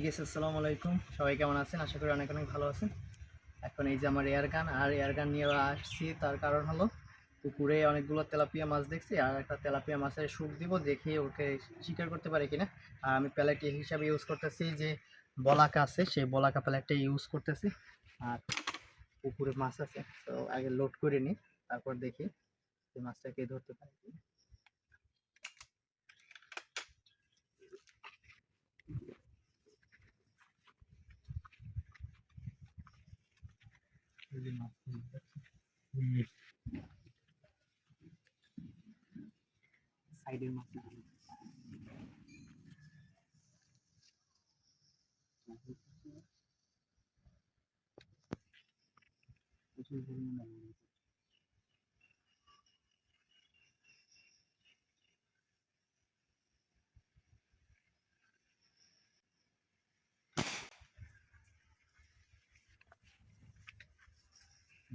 আসসালামু আলাইকুম, সবাই কেমন আছেন? আশা করি অনেক অনেক ভালো আছেন। এখন এই যে আমার এয়ার গান নিয়ে আসছি, তার কারণ হলো পুকুরে অনেকগুলো তেলাপিয়া মাছ দেখছি, আর একটা তেলাপিয়া মাছের শুক দিব, দেখি ওকে শিকার করতে পারে কিনা। আর আমি প্যালেট হিসাবে ইউজ করতেছি যে বলাকা আছে, সেই বলাকা প্যালেটটা ইউজ করতেছি। আর পুকুরে মাছ আছে, তো আগে লোড করে নিই, তারপর দেখি যে মাছটাকে ধরতে পারি কিনা। সাইডের মাছ প্রচুর পরিমাণে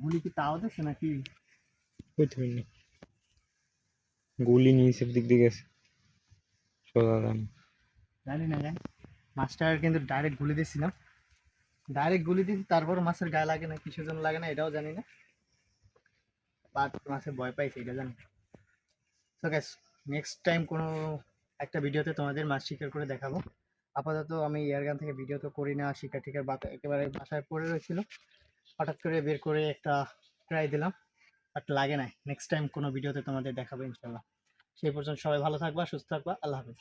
গুলি কি তাও দেখছে নাকি? গুলি নিচের দিক দিয়ে গেছে সোজা যান। জানি না জানি, মাছটার কিন্তু ডাইরেক্ট গুলি দিয়েছিলাম, তারপর মাছের গায়ে লাগে না, কিছু জন লাগে না এটাও জানি না, বাট মাছের ভয় পাইছে এটা জানি। সো গাইস, নেক্সট টাইম কোনো একটা ভিডিওতে তোমাদের মাছ শিকার করে দেখাবো। আপাতত আমি এয়ারগান থেকে ভিডিও তো করি না, শিকার টিকার একেবারে বাসায় পড়ে রয়েছিল, হঠাৎ করে বের করে একটা ট্রাই দিলাম, বাট লাগে না। নেক্সট টাইম কোনো ভিডিওতে তোমাদের দেখাবো ইনশাল্লাহ। সেই পর্যন্ত সবাই ভালো থাকবা, সুস্থ থাকবা, আল্লাহ হাফিজ।